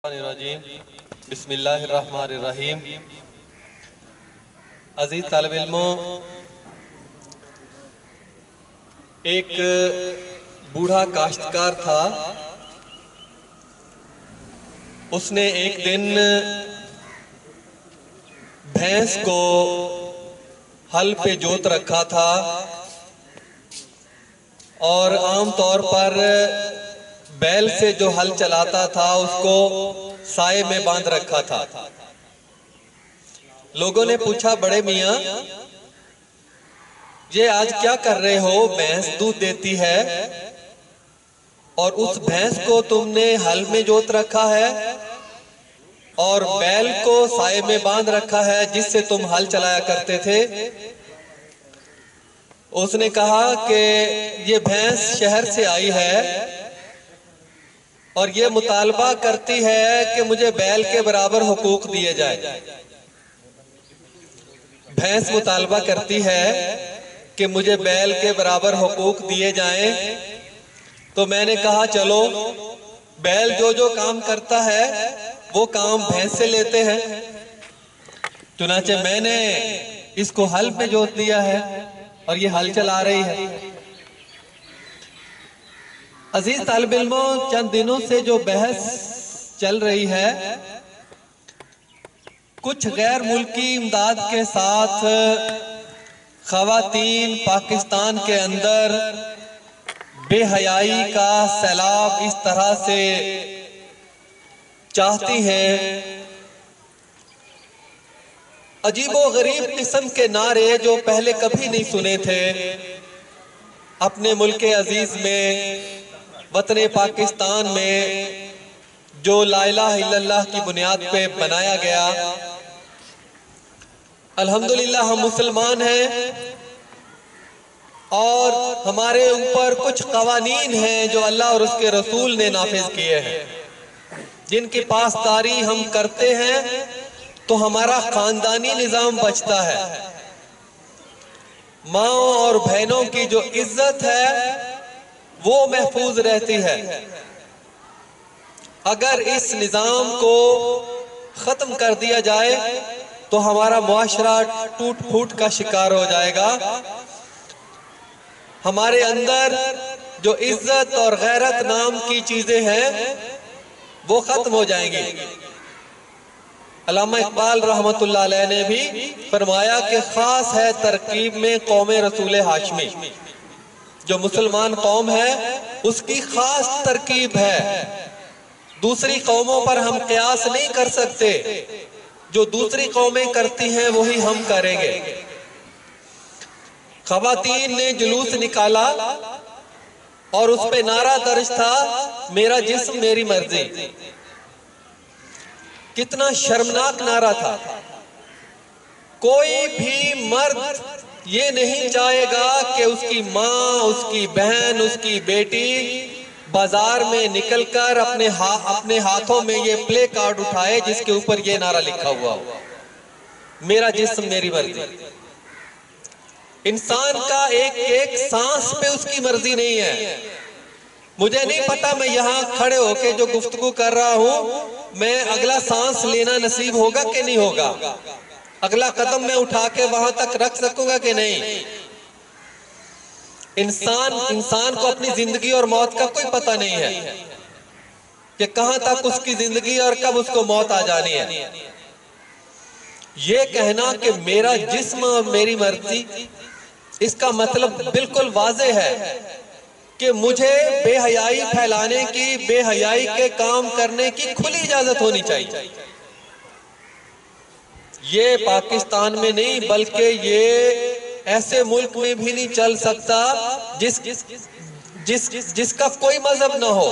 بسم اللہ الرحمن الرحیم۔ عزیز طالب علموں، ایک بوڑھا کاشتکار تھا۔ اس نے ایک دن بھینس کو ہل پہ جوت رکھا تھا اور عام طور پر بیل سے جو ہل چلاتا تھا اس کو سائے میں باندھ رکھا تھا۔ لوگوں نے پوچھا، بڑے میاں یہ آج کیا کر رہے ہو؟ بھینس دودھ دیتی ہے اور اس بھینس کو تم نے ہل میں جوت رکھا ہے اور بیل کو سائے میں باندھ رکھا ہے جس سے تم ہل چلایا کرتے تھے۔ اس نے کہا کہ یہ بھینس شہر سے آئی ہے اور یہ مطالبہ کرتی ہے کہ مجھے بیل کے برابر حقوق دیے جائے۔ بھینس مطالبہ کرتی ہے کہ مجھے بیل کے برابر حقوق دیے جائیں، تو میں نے کہا چلو بیل جو کام کرتا ہے وہ کام بھینس سے لیتے ہیں۔ چنانچہ میں نے اس کو ہل پہ جوت دیا ہے اور یہ ہل چلا رہی ہے۔ عزیز طالب علموں، چند دنوں سے جو بحث چل رہی ہے، کچھ غیر ملکی امداد کے ساتھ خواتین پاکستان کے اندر بے حیائی کا سیلاب اس طرح سے چاہتی ہیں، عجیب و غریب قسم کے نعرے جو پہلے کبھی نہیں سنے تھے اپنے ملک عزیز میں، وطن پاکستان میں جو لا الہ الا اللہ کی بنیاد پہ بنایا گیا۔ الحمدللہ ہم مسلمان ہیں اور ہمارے اوپر کچھ قوانین ہیں جو اللہ اور اس کے رسول نے نافذ کیے ہیں، جن کی پاسداری ہم کرتے ہیں تو ہمارا خاندانی نظام بچتا ہے۔ ماں اور بہنوں کی جو عزت ہے وہ محفوظ رہتی ہے۔ اگر اس نظام کو ختم کر دیا جائے تو ہمارا معاشرہ ٹوٹ پھوٹ کا شکار ہو جائے گا۔ ہمارے اندر جو عزت اور غیرت نام کی چیزیں ہیں وہ ختم ہو جائیں گی۔ علامہ اقبال رحمت اللہ علیہ نے بھی فرمایا کہ خاص ہے ترکیب میں قوم رسول ہاشمی، جو مسلمان قوم ہے اس کی خاص ترکیب ہے، دوسری قوموں پر ہم قیاس نہیں کر سکتے، جو دوسری قومیں کرتی ہیں وہی ہم کریں گے۔ خواتین نے جلوس نکالا اور اس پہ نعرہ درج تھا، میرا جسم میری مرضی۔ کتنا شرمناک نعرہ تھا۔ کوئی بھی مرد یہ نہیں چاہے گا کہ اس کی ماں، اس کی بہن، اس کی بیٹی بازار میں نکل کر اپنے ہاتھوں میں یہ پلے کارڈ اٹھائے جس کے اوپر یہ نعرہ لکھا ہوا ہو، میرا جسم میری مرضی۔ انسان کا ایک سانس پہ اس کی مرضی نہیں ہے۔ مجھے نہیں پتا میں یہاں کھڑے ہو کے جو گفتگو کر رہا ہوں میں اگلا سانس لینا نصیب ہوگا کہ نہیں ہوگا، اگلا قدم میں اٹھا کے وہاں تک رکھ سکوں گا کہ نہیں۔ انسان کو اپنی زندگی اور موت کا کوئی پتہ نہیں ہے کہ کہاں تک اس کی زندگی اور کب اس کو موت آ جانی ہے۔ یہ کہنا کہ میرا جسم اور میری مرضی، اس کا مطلب بالکل واضح ہے کہ مجھے بے حیائی پھیلانے کی، بے حیائی کے کام کرنے کی کھلی اجازت ہونی چاہیے۔ یہ پاکستان میں نہیں بلکہ یہ ایسے ملک میں بھی نہیں چل سکتا جس کا کوئی مذہب نہ ہو،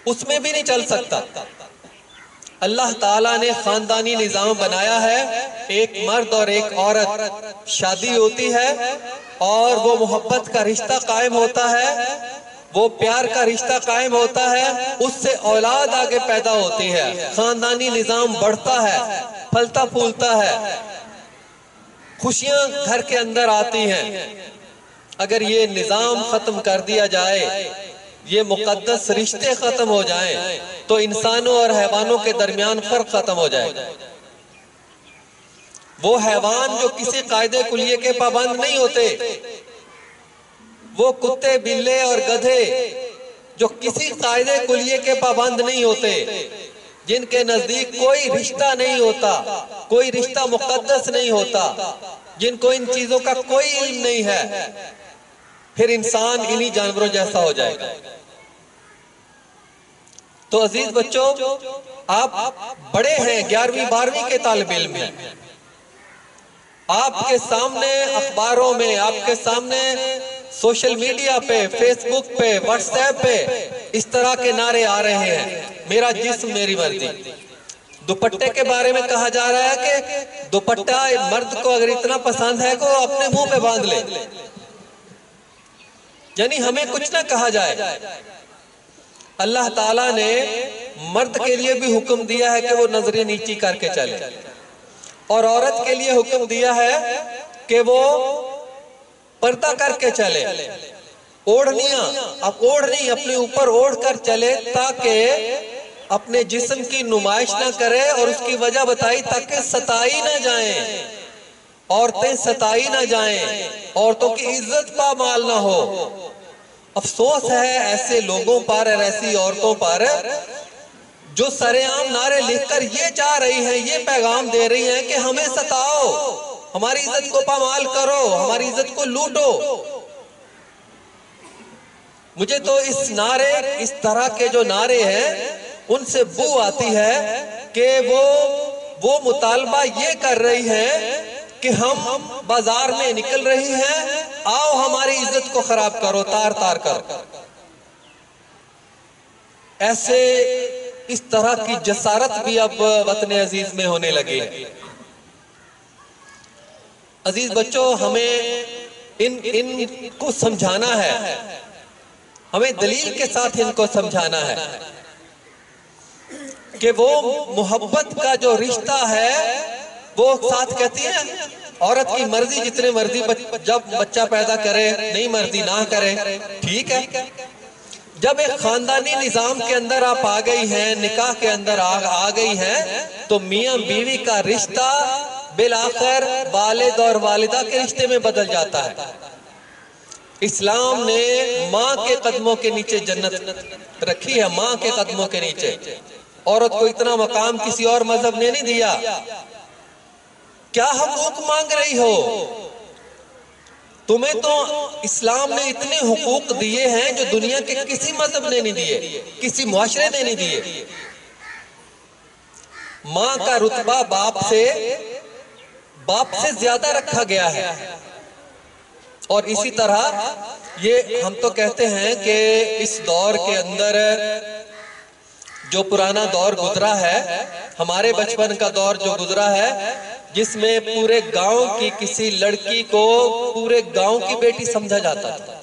اس میں بھی نہیں چل سکتا۔ اللہ تعالیٰ نے خاندانی نظام بنایا ہے، ایک مرد اور ایک عورت شادی ہوتی ہے اور وہ محبت کا رشتہ قائم ہوتا ہے، وہ پیار کا رشتہ قائم ہوتا ہے، اس سے اولاد آگے پیدا ہوتی ہے، خاندانی نظام بڑھتا ہے، پھلتا پھولتا ہے، خوشیاں گھر کے اندر آتی ہیں۔ اگر یہ نظام ختم کر دیا جائے یہ مقدس رشتے ختم ہو جائیں تو انسانوں اور حیوانوں کے درمیان فرق ختم ہو جائے گا۔ وہ حیوان جو کسی قاعدے کلیے کے پابند نہیں ہوتے، وہ کتے، بلے اور گدھے جو کسی قاعدے کلیے کے پابند نہیں ہوتے، جن کے نزدیک کوئی رشتہ نہیں ہوتا، کوئی رشتہ مقدس نہیں ہوتا، جن کو ان چیزوں کا کوئی علم نہیں ہے، پھر انسان انہی جانوروں جیسا ہو جائے گا۔ تو عزیز بچوں، آپ بڑے ہیں، 11ویں 12ویں کے طالب علم ہیں، آپ کے سامنے اخباروں میں، آپ کے سامنے سوشل میڈیا پہ، فیس بک پہ، واٹس ایپ پہ اس طرح کے نعرے آ رہے ہیں، میرا جسم میری مرضی۔ دوپٹے کے بارے میں کہا جا رہا ہے کہ دوپٹہ مرد کو اگر اتنا پسند ہے کہ وہ اپنے منہ پہ باندھ لے، یعنی ہمیں کچھ نہ کہا جائے۔ اللہ تعالیٰ نے مرد کے لیے بھی حکم دیا ہے کہ وہ نظریں نیچی کر کے چلے، اور عورت کے لیے حکم دیا ہے کہ وہ پردہ کر کے چلے، اوڑھنیاں، اب اوڑھنی اپنے اوپر اوڑھ کر چلے تاکہ اپنے جسم کی نمائش نہ کرے، اور اس کی وجہ بتائی تاکہ ستائی نہ جائیں، عورتیں ستائی نہ جائیں، عورتوں کی عزت پامال نہ ہو۔ افسوس ہے ایسے لوگوں پر اور ایسی عورتوں پر جو سرعام نعرے لکھ کر یہ چاہ رہی ہیں، یہ پیغام دے رہی ہیں کہ ہمیں ستاؤ، ہماری عزت کو پامال کرو، ہماری عزت کو لوٹو۔ مجھے تو اس طرح کے جو نعرے ہیں ان سے بو آتی ہے کہ وہ مطالبہ یہ کر رہی ہیں کہ ہم بازار میں نکل رہی ہیں، آؤ ہماری عزت کو خراب کرو، تار تار کرو۔ ایسے اس طرح کی جسارت بھی اب وطن عزیز میں ہونے لگے۔ عزیز بچوں، ہمیں ان کو سمجھانا ہے، ہمیں دلیل کے ساتھ ان کو سمجھانا ہے کہ وہ محبت کا جو رشتہ ہے وہ ساتھ کہتی ہے عورت کی مرضی، جتنے مرضی جب بچہ پیدا کرے، نہیں مرضی نہ کرے، ٹھیک ہے۔ جب ایک خاندانی نظام کے اندر آپ آ گئی ہیں، نکاح کے اندر آ گئی ہیں، تو میاں بیوی کا رشتہ بالآخر والد اور والدہ کے رشتے میں بدل جاتا ہے۔ اسلام نے ماں کے قدموں کے نیچے جنت رکھی ہے، ماں کے قدموں کے نیچے۔ عورت کو اتنا مقام کسی اور مذہب نے نہیں دیا۔ کیا حقوق مانگ رہی ہو؟ تمہیں تو اسلام نے اتنے حقوق دیے ہیں جو دنیا کے کسی مذہب نے نہیں دیے، کسی معاشرے نے نہیں دیے۔ ماں کا رتبہ باپ سے زیادہ رکھا گیا ہے۔ اور اسی طرح یہ ہم تو کہتے ہیں کہ اس دور کے اندر جو پرانا دور گزرا ہے، ہمارے بچپن کا دور جو گزرا ہے، جس میں پورے گاؤں کی کسی لڑکی کو پورے گاؤں کی بیٹی سمجھا جاتا تھا،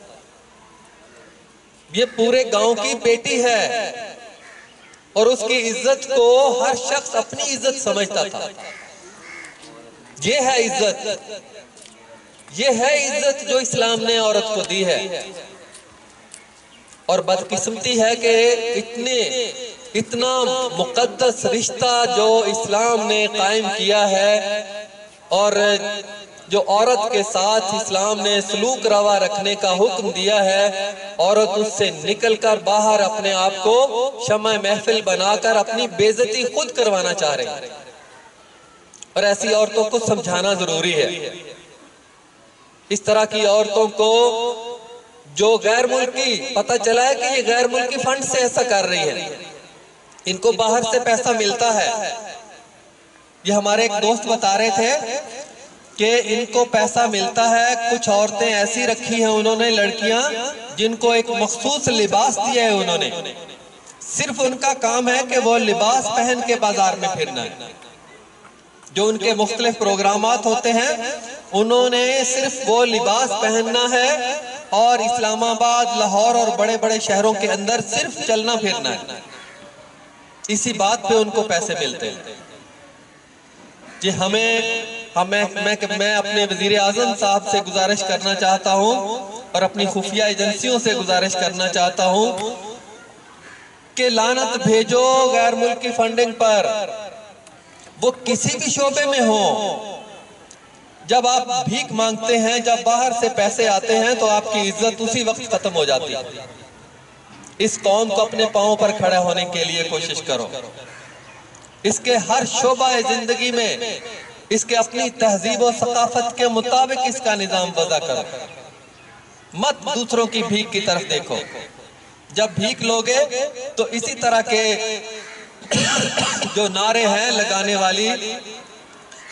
یہ پورے گاؤں کی بیٹی ہے، اور اس کی عزت کو ہر شخص اپنی عزت سمجھتا تھا۔ یہ ہے عزت، یہ ہے عزت جو اسلام نے عورت کو دی ہے۔ اور بدقسمتی ہے کہ اتنا مقدس رشتہ جو اسلام نے قائم کیا ہے، اور جو عورت کے ساتھ اسلام نے سلوک روا رکھنے کا حکم دیا ہے، عورت اس سے نکل کر باہر اپنے آپ کو شمع محفل بنا کر اپنی بے عزتی خود کروانا چاہ رہی ہے، اور ایسی عورتوں کو سمجھانا ضروری ہے۔ اس طرح کی عورتوں کو جو غیر ملکی پتہ چلا ہے کہ یہ غیر ملکی فنڈ سے ایسا کر رہی ہے، ان کو باہر سے پیسہ ملتا ہے۔ یہ ہمارے ایک دوست بتا رہے تھے کہ ان کو پیسہ ملتا ہے، کچھ عورتیں ایسی رکھی ہیں انہوں نے، لڑکیاں جن کو ایک مخصوص لباس دیا ہے انہوں نے، صرف ان کا کام ہے کہ وہ لباس پہن کے بازار میں پھرنا ہے۔ جو ان کے مختلف پروگرامات ہوتے ہیں انہوں نے صرف وہ لباس پہننا ہے، اور اسلام آباد، لاہور اور بڑے بڑے شہروں کے اندر صرف چلنا پھرنا ہے، اسی بات پہ ان کو پیسے ملتے ہیں۔ جی میں اپنے وزیر اعظم صاحب سے گزارش کرنا چاہتا ہوں اور اپنی خفیہ ایجنسیوں سے گزارش کرنا چاہتا ہوں کہ لعنت بھیجو غیر ملکی فنڈنگ پر، وہ کسی بھی شعبے میں ہو۔ جب آپ بھیک مانگتے ہیں، جب باہر سے پیسے آتے ہیں تو آپ کی عزت اسی وقت ختم ہو جاتی ہے۔ اس قوم کو اپنے پاؤں پر کھڑا ہونے کے لیے کوشش کرو، اس کے ہر شعبہ زندگی میں اس کے اپنی تہذیب و ثقافت کے مطابق اس کا نظام وضع کرو، مت دوسروں کی بھیک کی طرف دیکھو۔ جب بھیک لوگے تو اسی طرح کے جو نعرے ہیں لگانے والی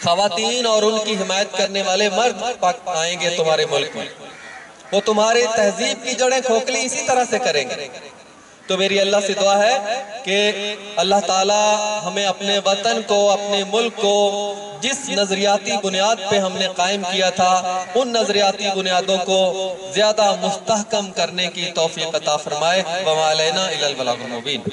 خواتین اور ان کی حمایت کرنے والے مرد آئیں گے تمہارے ملک میں، وہ تمہارے تہذیب کی جڑیں کھوکھلی اسی طرح سے کریں گے۔ تو میری اللہ سے دعا ہے کہ اللہ تعالیٰ ہمیں اپنے وطن کو، اپنے ملک کو جس نظریاتی بنیاد پہ ہم نے قائم کیا تھا، ان نظریاتی بنیادوں کو زیادہ مستحکم کرنے کی توفیق عطا فرمائے۔ وَمَا عَلَيْنَا إِلَّا الْبَلَاغُ الْمُبِينُ۔